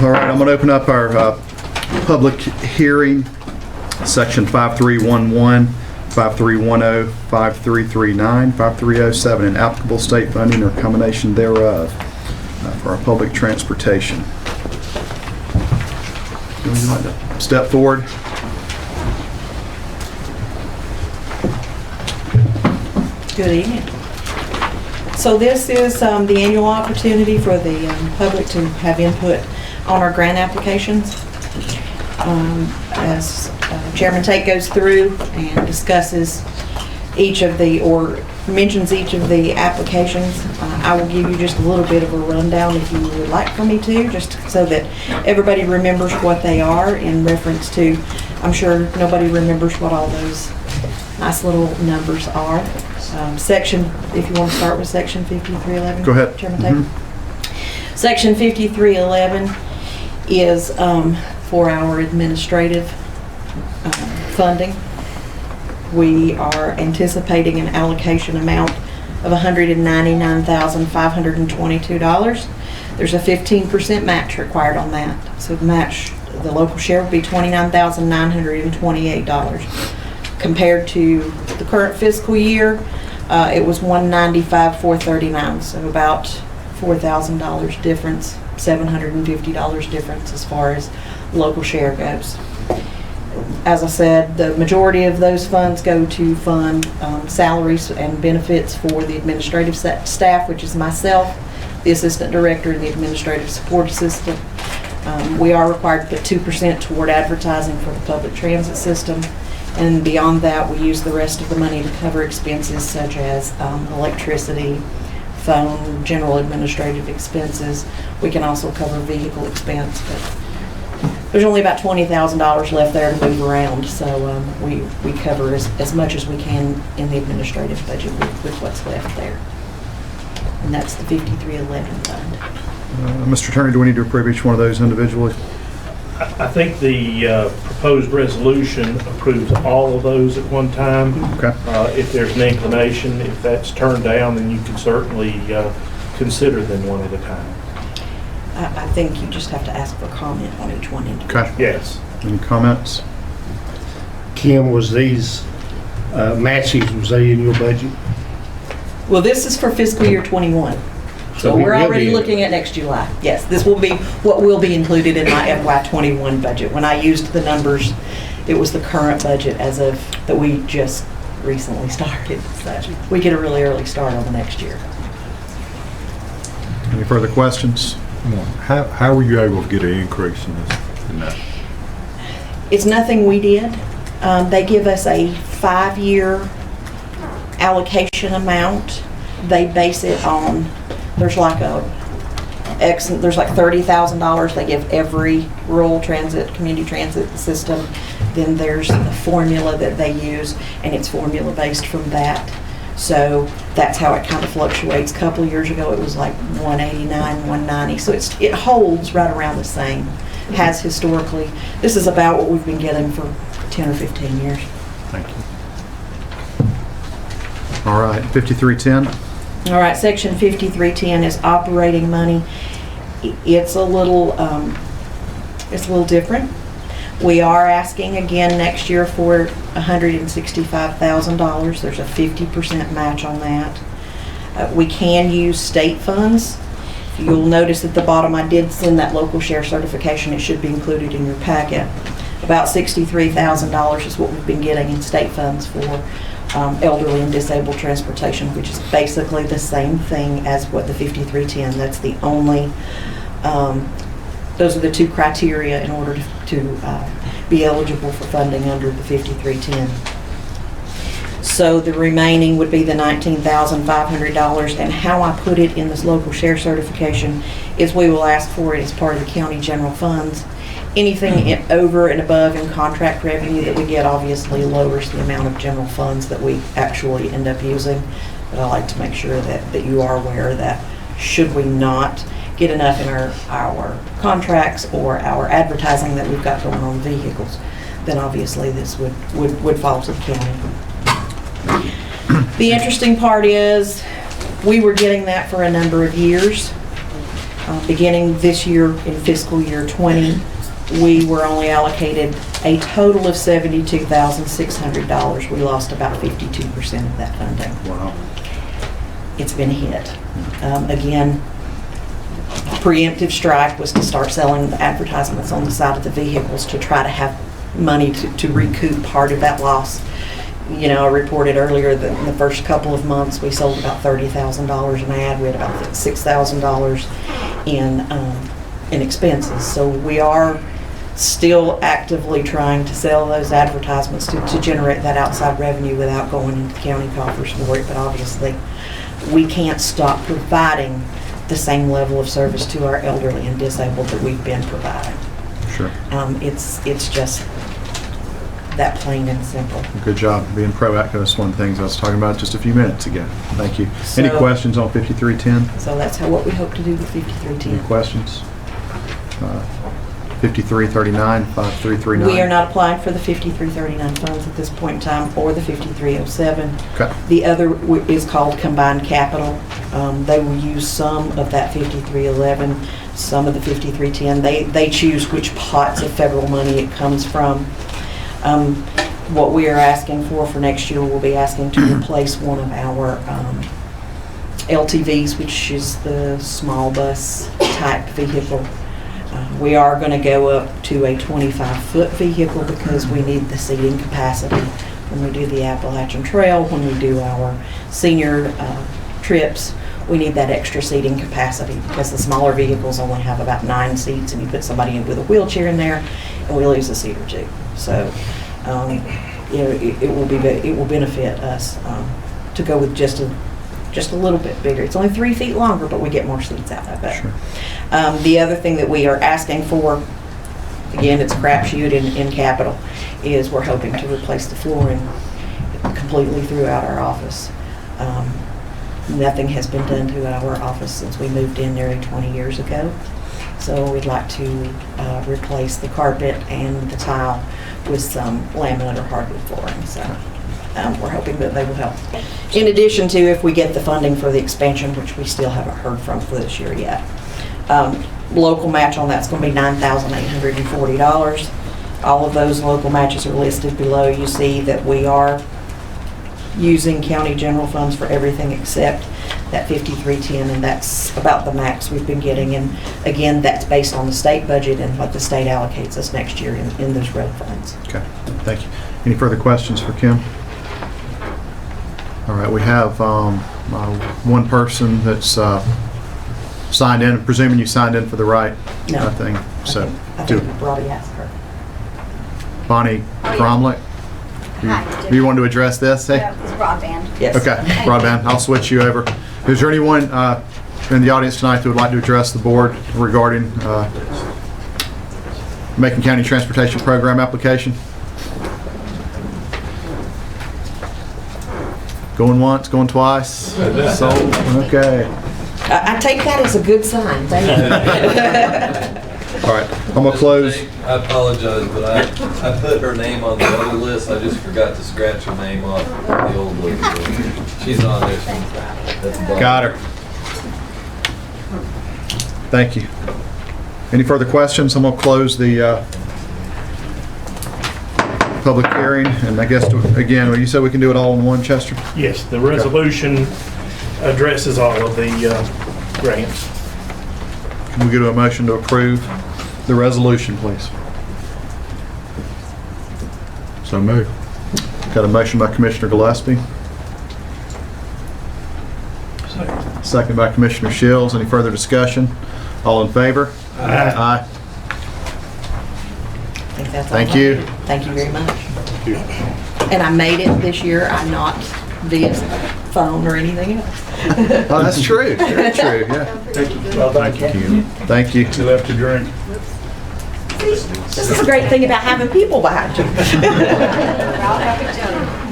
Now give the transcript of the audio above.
All right, I'm going to open up our public hearing, section 5311, 5310, 5339, 5307, and applicable state funding or combination thereof for our public transportation. Would you like to step forward? Good evening. So this is the annual opportunity for the public to have input on our grant applications. As Chairman Tate goes through and discusses each of the, or mentions each of the applications, I will give you just a little bit of a rundown if you would like for me to, just so that everybody remembers what they are in reference to, I'm sure nobody remembers what all those nice little numbers are. Section, if you want to start with section 5311. Go ahead. Chairman Tate. Section 5311 is for our administrative funding. We are anticipating an allocation amount of $199,522. There's a 15% match required on that. So the match, the local share will be $29,928. Compared to the current fiscal year, it was $195,439, so about $4,000 difference, $750 difference as far as local share goes. As I said, the majority of those funds go to fund salaries and benefits for the administrative staff, which is myself, the assistant director, and the administrative support assistant. We are required to put 2% toward advertising for the public transit system. And beyond that, we use the rest of the money to cover expenses such as electricity, phone, general administrative expenses. We can also cover vehicle expense, but there's only about $20,000 left there to move around. So we cover as much as we can in the administrative budget with what's left there. And that's the 5311 fund. Mr. Attorney, do we need to approve each one of those individually? I think the proposed resolution approves all of those at one time. Okay. If there's an inclination, if that's turned down, then you can certainly consider them one at a time. I think you just have to ask for comment on each one individually. Okay. Yes. Any comments? Kim, was these matches, was they in your budget? Well, this is for fiscal year 21. So we're already looking at next July. Yes, this will be what will be included in my FY21 budget. When I used the numbers, it was the current budget as of that we just recently started. So we get a really early start on the next year. Any further questions? How were you able to get an increase in that? It's nothing we did. They give us a 5-year allocation amount. They base it on, there's like $30,000 they give every rural transit, community transit system. Then there's the formula that they use, and it's formula based from that. So that's how it kind of fluctuates. A couple of years ago it was like 189, 190. So it holds right around the same, has historically. This is about what we've been getting for 10 or 15 years. Thank you. All right, 5310. All right, section 5310 is operating money. It's a little different. We are asking again next year for $165,000. There's a 50% match on that. We can use state funds. You'll notice at the bottom I did send that local share certification. It should be included in your packet. About $63,000 is what we've been getting in state funds for elderly and disabled transportation, which is basically the same thing as what the 5310. That's the only, those are the two criteria in order to be eligible for funding under the 5310. So the remaining would be the $19,500, and how I put it in this local share certification is we will ask for it as part of the county general funds. Anything over and above in contract revenue that we get obviously lowers the amount of general funds that we actually end up using. But I like to make sure that you are aware that should we not get enough in our contracts or our advertising that we've got going on vehicles, then obviously this would fall to the county. The interesting part is we were getting that for a number of years. Beginning this year in fiscal year '20, we were only allocated a total of $72,600. We lost about 52% of that funding. Wow. It's been a hit. Again, preemptive strike was to start selling advertisements on the side of the vehicles to try to have money to recoup part of that loss. You know, I reported earlier that in the first couple of months, we sold about $30,000 an ad. We had about $6,000 in expenses. So we are still actively trying to sell those advertisements to generate that outside revenue without going into county coffers for it. But obviously, we can't stop providing the same level of service to our elderly and disabled that we've been providing. Sure. It's just that plain and simple. Good job being proactive. That's one of the things I was talking about just a few minutes ago. Thank you. Any So- questions on 5310? So that's what we hope to do with Any 5310. questions? 5339, 5339. We are not applying for the 5339 funds at this point in time, or the 5307. Okay. The other is called Combined Capital. They will use some of that 5311, some of the 5310. They choose which pots of federal money it comes from. What we are asking for next year, we'll be asking to replace one of our LTVs, which is the small bus type vehicle. We are going to go up to a 25-foot vehicle because we need the seating capacity when we do the Appalachian Trail, when we do our senior trips. We need that extra seating capacity because the smaller vehicles only have about 9 seats, and you put somebody in with a wheelchair in there, and we lose a seat or two. So, you know, it will benefit us to go with just a little bit bigger. It's only 3 feet longer, but we get more seats out of it. Sure. The other thing that we are asking for, again, it's a crapshoot in capital, is we're hoping to replace the flooring completely throughout our office. Nothing has been done to our office since we moved in nearly 20 years ago. So we'd like to replace the carpet and the tile with some laminate or hardwood flooring. So we're hoping that they will help. In addition to if we get the funding for the expansion, which we still haven't heard from for this year yet. Local match on that's going to be $9,840. All of those local matches are listed below. You see that we are using county general funds for everything except that 5310, and that's about the max we've been getting. And again, that's based on the state budget and what the state allocates us next year in those road funds. Okay, thank you. Any further questions for Kim? All right, we have one person that's signed in, presuming you signed in for the right No. thing. So, I think you already asked her. Bonnie Cromlech, Hi. do you want to address this? Hey? Yeah, it's broadband. Yes. Okay, broadband, I'll switch you over. Is there anyone in the audience tonight that would like to address the board regarding Macon County Transportation Program application? Going once, going twice? Sold? Okay. I take that as a good sign. Thank you. All right, I'm gonna close. I apologize, but I put her name on the other list. I just forgot to scratch her name off the old list. She's on there. That's a bummer. Got her. Thank you. Any further questions? I'm gonna close the public hearing, and I guess, again, you said we can do it all in one, Chester? Yes, the resolution addresses all of the grants. Can we get a motion to approve the resolution, please? So moved. Got a motion by Commissioner Gillespie. Second by Commissioner Shields. Any further discussion? All in favor? Aye. I think that's all Thank I you. needed. Thank you very much. And I made it this year. I'm not via phone or anything else. Oh, that's true. Very true, yeah. Well, Thank you, Kim. Thank you. You left to drink. This is a great thing about having people behind you. I'll have it done.